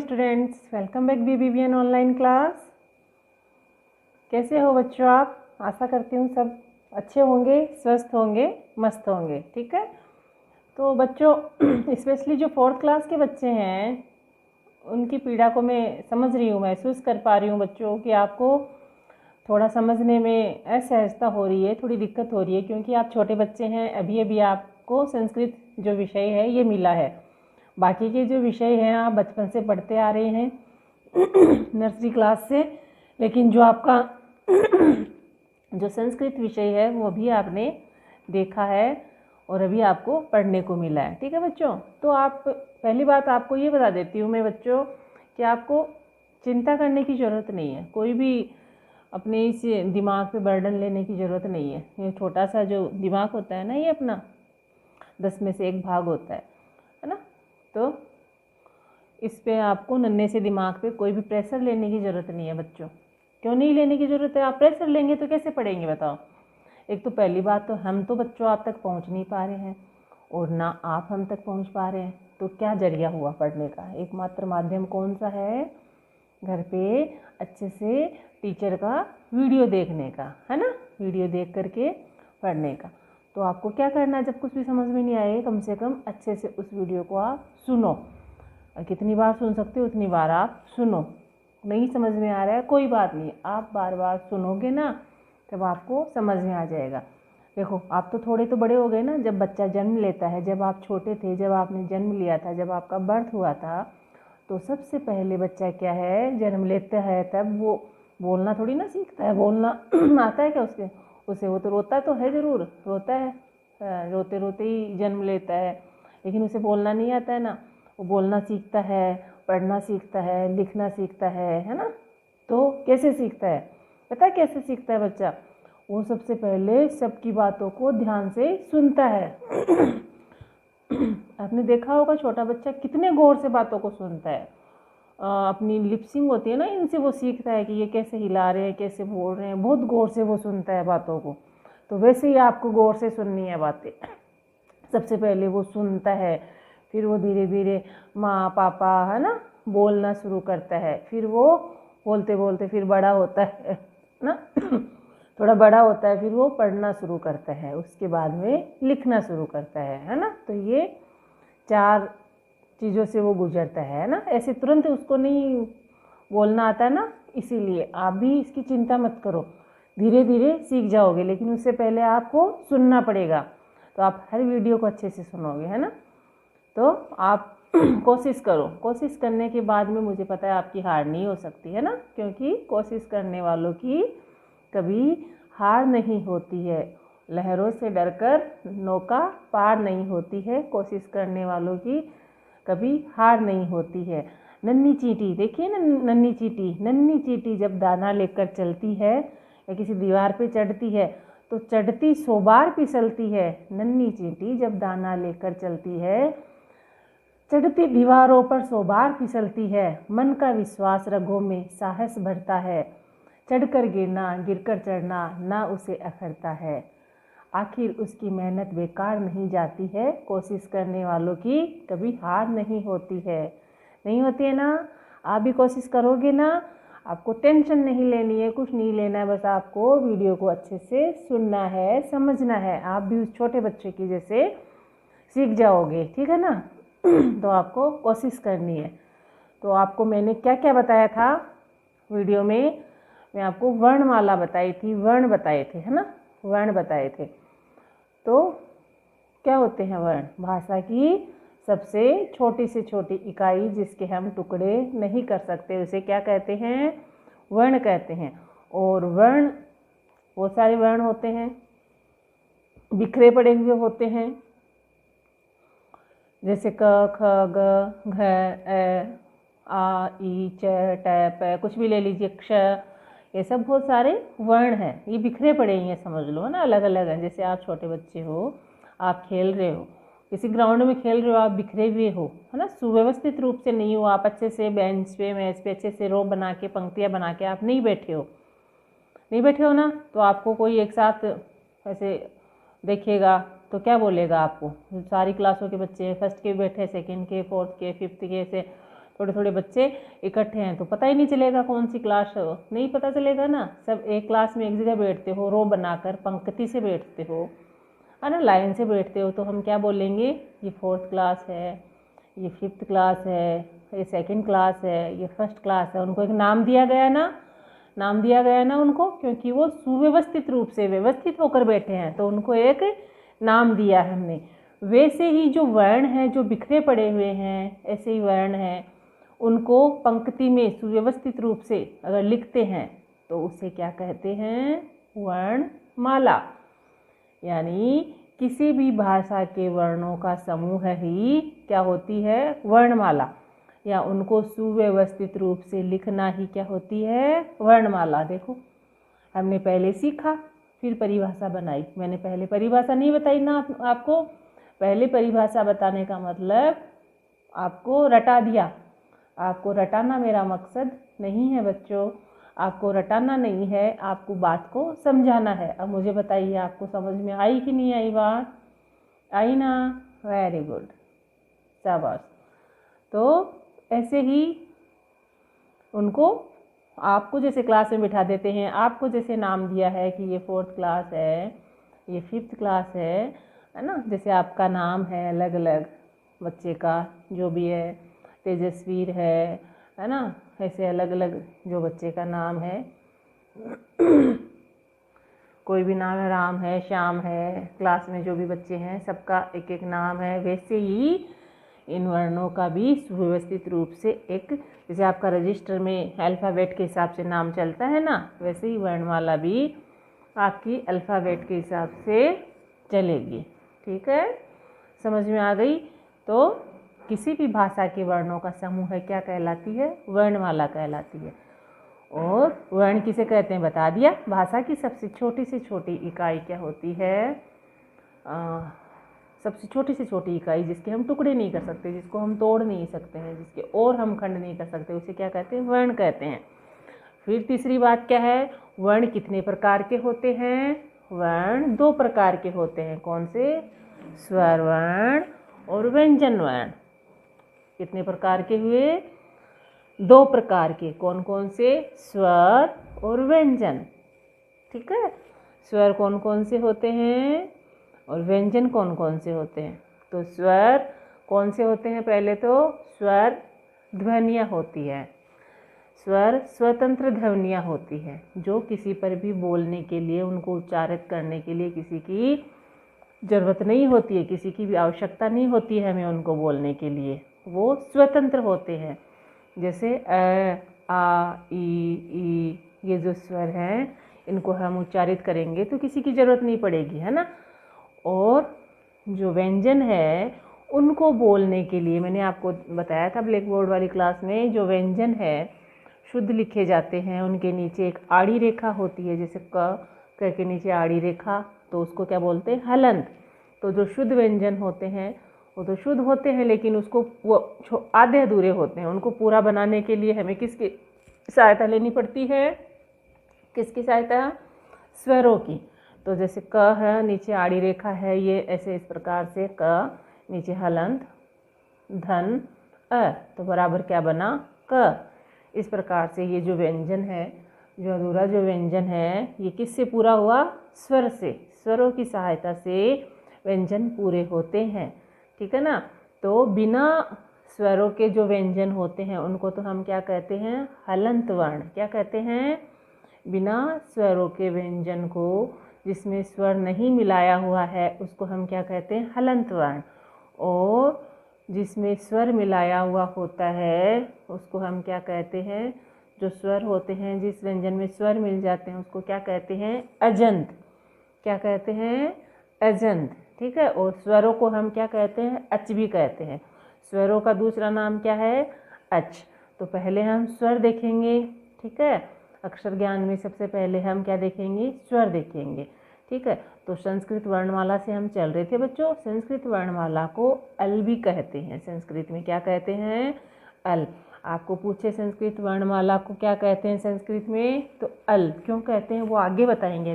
Students, welcome back BBVN online class. कैसे हो बच्चों आप? आशा करती हूँ सब अच्छे होंगे, स्वस्थ होंगे, मस्त होंगे। ठीक है, तो बच्चों स्पेशली जो 4th क्लास के बच्चे हैं उनकी पीड़ा को मैं समझ रही हूँ, महसूस कर पा रही हूँ बच्चों कि आपको थोड़ा समझने में असहजता हो रही है, थोड़ी दिक्कत हो रही है, क्योंकि आप छोटे बच्चे हैं। अभी अभी आपको संस्कृत जो विषय है ये मिला है। बाकी के जो विषय हैं आप बचपन से पढ़ते आ रहे हैं नर्सरी क्लास से, लेकिन जो आपका जो संस्कृत विषय है वो भी आपने देखा है और अभी आपको पढ़ने को मिला है। ठीक है बच्चों, तो आप पहली बात आपको ये बता देती हूँ मैं बच्चों कि आपको चिंता करने की ज़रूरत नहीं है। कोई भी अपने इस दिमाग पे बर्डन लेने की ज़रूरत नहीं है। ये छोटा सा जो दिमाग होता है ना, ये अपना 10 में से 1 भाग होता है ना, तो इस पे आपको नन्हे से दिमाग पे कोई भी प्रेशर लेने की ज़रूरत नहीं है बच्चों। क्यों नहीं लेने की ज़रूरत है? आप प्रेशर लेंगे तो कैसे पढ़ेंगे बताओ? एक तो पहली बात तो हम तो बच्चों आप तक पहुंच नहीं पा रहे हैं और ना आप हम तक पहुंच पा रहे हैं, तो क्या जरिया हुआ पढ़ने का? एकमात्र माध्यम कौन सा है? घर पे अच्छे से टीचर का वीडियो देखने का, है ना, वीडियो देख करके पढ़ने का। तो आपको क्या करना है, जब कुछ भी समझ में नहीं आए कम से कम अच्छे से उस वीडियो को आप सुनो। कितनी बार सुन सकते हो उतनी बार आप सुनो। नहीं समझ में आ रहा है कोई बात नहीं, आप बार बार सुनोगे ना तब आपको समझ में आ जाएगा। देखो आप तो थोड़े तो बड़े हो गए ना, जब बच्चा जन्म लेता है, जब आप छोटे थे, जब आपने जन्म लिया था, जब आपका बर्थ हुआ था, तो सबसे पहले बच्चा क्या है, जन्म लेता है तब वो बोलना थोड़ी ना सीखता है। बोलना आता है क्या उसे? वो तो रोता तो है, ज़रूर रोता है, रोते रोते ही जन्म लेता है, लेकिन उसे बोलना नहीं आता है ना। वो बोलना सीखता है, पढ़ना सीखता है, लिखना सीखता है ना। तो कैसे सीखता है? पता है कैसे सीखता है बच्चा? वो सबसे पहले सबकी बातों को ध्यान से सुनता है। आपने देखा होगा छोटा बच्चा कितने गौर से बातों को सुनता है। अपनी लिपसिंग होती है ना, इनसे वो सीखता है कि ये कैसे हिला रहे हैं, कैसे बोल रहे हैं, बहुत गौर से वो सुनता है बातों को। तो वैसे ही आपको गौर से सुननी है बातें। सबसे पहले वो सुनता है, फिर वो धीरे धीरे माँ पापा, है ना, बोलना शुरू करता है। फिर वो बोलते बोलते फिर बड़ा होता है ना थोड़ा बड़ा होता है, फिर वो पढ़ना शुरू करता है, उसके बाद में लिखना शुरू करता है ना। तो ये 4 चीज़ों से वो गुजरता है ना। ऐसे तुरंत उसको नहीं बोलना आता है ना, इसीलिए आप भी इसकी चिंता मत करो, धीरे धीरे सीख जाओगे, लेकिन उससे पहले आपको सुनना पड़ेगा। तो आप हर वीडियो को अच्छे से सुनोगे, है ना। तो आप कोशिश करो, कोशिश करने के बाद में मुझे पता है आपकी हार नहीं हो सकती है ना, क्योंकि कोशिश करने वालों की कभी हार नहीं होती है। लहरों से डरकर नौका पार नहीं होती है। कोशिश करने वालों की कभी हार नहीं होती है। नन्ही चींटी देखिए ना, नन्ही चींटी जब दाना लेकर चलती है या किसी दीवार पे चढ़ती है तो चढ़ती 100 बार फिसलती है। नन्ही चींटी जब दाना लेकर चलती है, चढ़ती दीवारों पर 100 बार फिसलती है। मन का विश्वास रगों में साहस भरता है। चढ़कर गिरना, गिरकर चढ़ना ना उसे अखरता है। आखिर उसकी मेहनत बेकार नहीं जाती है। कोशिश करने वालों की कभी हार नहीं होती है। नहीं होती है ना? आप भी कोशिश करोगे ना? आपको टेंशन नहीं लेनी है, कुछ नहीं लेना है, बस आपको वीडियो को अच्छे से सुनना है, समझना है। आप भी उस छोटे बच्चे की जैसे सीख जाओगे, ठीक है ना। तो आपको कोशिश करनी है। तो आपको मैंने क्या क्या बताया था वीडियो में? मैं आपको वर्णमाला बताई थी, वर्ण बताए थे, है ना, वर्ण बताए थे। तो क्या होते हैं वर्ण? भाषा की सबसे छोटी से छोटी इकाई जिसके हम टुकड़े नहीं कर सकते, उसे क्या कहते हैं? वर्ण कहते हैं। और वर्ण, बहुत सारे वर्ण होते हैं, बिखरे पड़े हुए होते हैं, जैसे क ख ग घ ए आ ई च ट प, कुछ भी ले लीजिए, क्ष, ये सब बहुत सारे वर्ण हैं। ये बिखरे पड़े हैं, समझ लो, है ना, अलग अलग हैं। जैसे आप छोटे बच्चे हो, आप खेल रहे हो, किसी ग्राउंड में खेल रहे हो, आप बिखरे हुए हो, है ना, सुव्यवस्थित रूप से नहीं हो। आप अच्छे से बेंच पे, मेज पे अच्छे से रो बना के, पंक्तियाँ बना के आप नहीं बैठे हो, नहीं बैठे हो ना। तो आपको कोई एक साथ ऐसे देखेगा तो क्या बोलेगा आपको? सारी क्लासों के बच्चे, फर्स्ट के बैठे, सेकंड के, फोर्थ के, फिफ्थ के, ऐसे, थोड़े थोड़े बच्चे इकट्ठे हैं तो पता ही नहीं चलेगा कौन सी क्लास हो, नहीं पता चलेगा ना। सब एक क्लास में एक जगह बैठते हो, रो बनाकर पंक्ति से बैठते हो, है ना, लाइन से बैठते हो, तो हम क्या बोलेंगे, ये 4th क्लास है, ये 5th क्लास है, ये 2nd क्लास है, ये 1st क्लास है। उनको एक नाम दिया गया ना, नाम दिया गया ना उनको, क्योंकि वो सुव्यवस्थित रूप से व्यवस्थित होकर बैठे हैं तो उनको एक नाम दिया है हमने। वैसे ही जो वर्ण हैं जो बिखरे पड़े हुए हैं, ऐसे ही वर्ण हैं, उनको पंक्ति में सुव्यवस्थित रूप से अगर लिखते हैं तो उसे क्या कहते हैं, वर्णमाला। यानी किसी भी भाषा के वर्णों का समूह ही क्या होती है, वर्णमाला, या उनको सुव्यवस्थित रूप से लिखना ही क्या होती है, वर्णमाला। देखो हमने पहले सीखा फिर परिभाषा बनाई। मैंने पहले परिभाषा नहीं बताई ना आपको, पहले परिभाषा बताने का मतलब आपको रटा दिया। आपको रटाना मेरा मकसद नहीं है बच्चों, आपको रटाना नहीं है, आपको बात को समझाना है। अब मुझे बताइए आपको समझ में आई कि नहीं आई बात, आई ना, वेरी गुड, शाबाश। तो ऐसे ही उनको आपको जैसे क्लास में बिठा देते हैं, आपको जैसे नाम दिया है कि ये 4th क्लास है, ये 5th क्लास है ना, जैसे आपका नाम है अलग अलग बच्चे का जो भी है, तेजस्वीर है ना, ऐसे अलग अलग जो बच्चे का नाम है कोई भी नाम है, राम है, श्याम है, क्लास में जो भी बच्चे हैं सबका एक एक नाम है। वैसे ही इन वर्णों का भी सुव्यवस्थित रूप से एक, जैसे आपका रजिस्टर में अल्फ़ाबेट के हिसाब से नाम चलता है ना, वैसे ही वर्णमाला भी आपकी अल्फ़ाबेट के हिसाब से चलेगी। ठीक है, समझ में आ गई। तो किसी भी भाषा के वर्णों का समूह है क्या कहलाती है, वर्णमाला कहलाती है। और वर्ण किसे कहते हैं बता दिया। भाषा की सबसे छोटी से छोटी इकाई क्या होती है, सबसे छोटी से छोटी इकाई जिसके हम टुकड़े नहीं कर सकते, जिसको हम तोड़ नहीं सकते हैं, जिसके और हम खंड नहीं कर सकते, उसे क्या कहते हैं, वर्ण कहते हैं। फिर तीसरी बात क्या है, वर्ण कितने प्रकार के होते हैं, वर्ण 2 प्रकार के होते हैं। कौन से, स्वर वर्ण और व्यंजन वर्ण। कितने प्रकार के हुए, 2 प्रकार के। कौन कौन से, स्वर और व्यंजन। ठीक है, स्वर कौन कौन से होते हैं और व्यंजन कौन कौन से होते हैं। तो स्वर कौन से होते हैं, पहले तो स्वर ध्वनियाँ होती है, स्वर स्वतंत्र ध्वनियाँ होती है जो किसी पर भी बोलने के लिए, उनको उच्चारित करने के लिए किसी की ज़रूरत नहीं होती है, किसी की भी आवश्यकता नहीं होती है हमें उनको बोलने के लिए, वो स्वतंत्र होते हैं। जैसे अ, आ, ई, ये जो स्वर हैं इनको हम उच्चारित करेंगे तो किसी की ज़रूरत नहीं पड़ेगी, है ना। और जो व्यंजन है उनको बोलने के लिए, मैंने आपको बताया था ब्लैक बोर्ड वाली क्लास में, जो व्यंजन है शुद्ध लिखे जाते हैं, उनके नीचे एक आड़ी रेखा होती है, जैसे क के नीचे आड़ी रेखा, तो उसको क्या बोलते हैं, हलंत। तो जो शुद्ध व्यंजन होते हैं वो तो शुद्ध होते हैं, लेकिन उसको वो आधे अधूरे होते हैं, उनको पूरा बनाने के लिए हमें किसकी सहायता लेनी पड़ती है, किसकी सहायता, स्वरों की। तो जैसे क है, नीचे आड़ी रेखा है, ये ऐसे इस प्रकार से क, नीचे हलंत, धन, अ, तो बराबर क्या बना, क। इस प्रकार से ये जो व्यंजन है, जो अधूरा जो व्यंजन है, ये किससे पूरा हुआ, स्वर से। स्वरों की सहायता से व्यंजन पूरे होते हैं, ठीक है ना। तो बिना स्वरों के जो व्यंजन होते हैं उनको तो हम क्या कहते हैं, हलंत वर्ण। क्या कहते हैं, बिना स्वरों के व्यंजन को, जिसमें स्वर नहीं मिलाया हुआ है, उसको हम क्या कहते हैं, हलंत वर्ण। और जिसमें स्वर मिलाया हुआ होता है उसको हम क्या कहते हैं, जो स्वर होते हैं, जिस व्यंजन में स्वर मिल जाते हैं उसको क्या कहते हैं, अजंत। क्या कहते हैं, अजंत, ठीक है। और स्वरों को हम क्या कहते हैं, अच भी कहते हैं। स्वरों का दूसरा नाम क्या है, अच। तो पहले हम स्वर देखेंगे, ठीक है। अक्षर ज्ञान में सबसे पहले हम क्या देखेंगे, स्वर देखेंगे, ठीक है। तो संस्कृत वर्णमाला से हम चल रहे थे बच्चों। संस्कृत वर्णमाला को अल भी कहते हैं। संस्कृत में क्या कहते हैं, अल। आपको पूछे संस्कृत वर्णमाला को क्या कहते हैं संस्कृत में, तो अल क्यों कहते हैं वो आगे बताएंगे।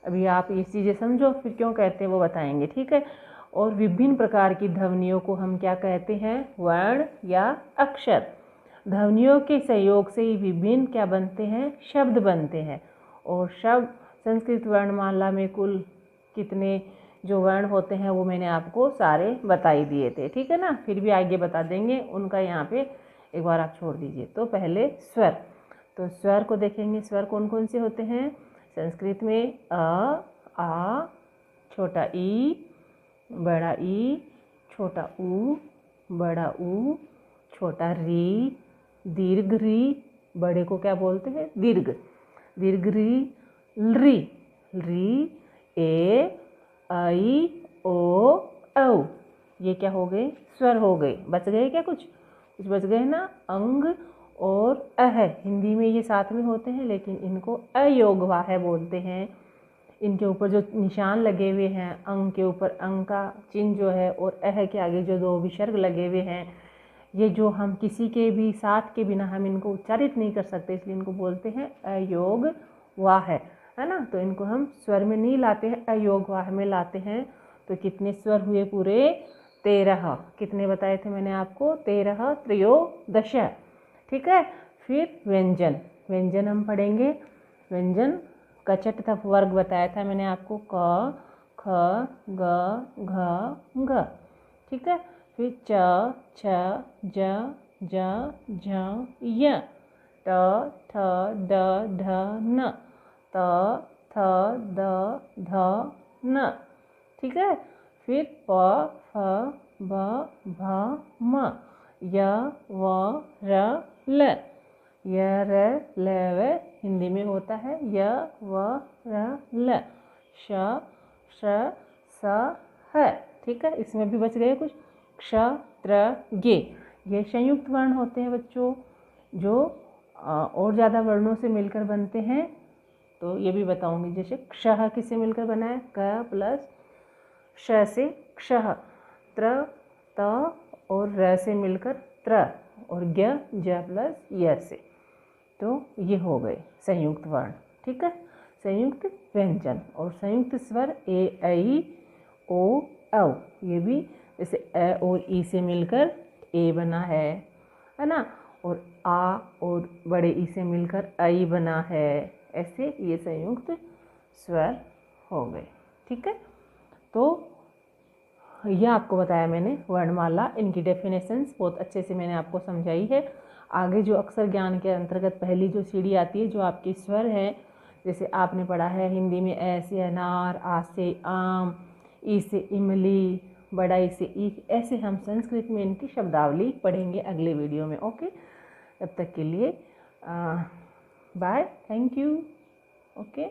अभी आप ये चीज़ें समझो, फिर क्यों कहते हैं वो बताएंगे, ठीक है। और विभिन्न प्रकार की ध्वनियों को हम क्या कहते हैं? वर्ण या अक्षर। ध्वनियों के सहयोग से ही विभिन्न क्या बनते हैं? शब्द बनते हैं। और शब्द संस्कृत वर्णमाला में कुल कितने जो वर्ण होते हैं वो मैंने आपको सारे बता ही दिए थे, ठीक है ना। फिर भी आगे बता देंगे, उनका यहाँ पे एक बार आप छोड़ दीजिए। तो पहले स्वर, तो स्वर को देखेंगे। स्वर कौन कौन से होते हैं संस्कृत में? अ, आ, छोटा ई, बड़ा ई, छोटा ऊ, बड़ा ऊ, छोटा री, दीर्घ री, बड़े को क्या बोलते हैं? दीर्घ, दीर्घ री, री, री, ए, आई, ओ, औ। ये क्या हो गए? स्वर हो गए। बच गए क्या? कुछ बच गए ना। अंग और अह, हिंदी में ये साथ में होते हैं, लेकिन इनको अयोगवाह बोलते हैं। इनके ऊपर जो निशान लगे हुए हैं, अंग के ऊपर अंग का चिन्ह जो है, और अह के आगे जो 2 विसर्ग लगे हुए हैं, ये जो हम किसी के भी साथ के बिना हम इनको उच्चारित नहीं कर सकते, इसलिए इनको बोलते हैं अयोगवाह, है ना। तो इनको हम स्वर में नहीं लाते हैं, अयोगवाह में लाते हैं। तो कितने स्वर हुए? पूरे 13। कितने बताए थे मैंने आपको? 13 त्रयोदश, ठीक है। फिर व्यंजन, व्यंजन हम पढ़ेंगे। व्यंजन का चट तक वर्ग बताया था मैंने आपको, क, ख, ग, घ, घ, ठीक है। फिर च, छ, ज, झ, य, ट, ठ, ड, ढ, न, त, थ, द, ध, न, ठीक है। फिर प, फ, ब, भ, म, य, व, र, ल। य, र, ल, व हिंदी में होता है य, व, र, ल। श, श, स, ह, ठीक है। इसमें भी बच गए कुछ। क्ष, त्र, गे, ये संयुक्त वर्ण होते हैं बच्चों, जो और ज़्यादा वर्णों से मिलकर बनते हैं। तो ये भी बताऊंगी। जैसे क्षः किससे मिलकर बना है? क प्लस श से क्षः, त्र, त और र से मिलकर त्र, और ग, ज प्लस य से। तो ये हो गए संयुक्त वर्ण, ठीक है। संयुक्त व्यंजन और संयुक्त स्वर ए, ऐ, ओ, औ। ये भी जैसे अ और ई से मिलकर ए बना है ना। और आ और बड़े ई से मिलकर ऐ बना है। ऐसे ये संयुक्त स्वर हो गए, ठीक है। तो यह आपको बताया मैंने वर्णमाला, इनकी डेफिनेशंस बहुत अच्छे से मैंने आपको समझाई है। आगे जो अक्षर ज्ञान के अंतर्गत पहली जो सीढ़ी आती है, जो आपके स्वर है, जैसे आपने पढ़ा है हिंदी में ए से अनार, आ से आम, ई से इमली, बड़ा ई से ईख, ऐसे हम संस्कृत में इनकी शब्दावली पढ़ेंगे अगले वीडियो में। ओके, तब तक के लिए बाय, थैंक यू। ओके।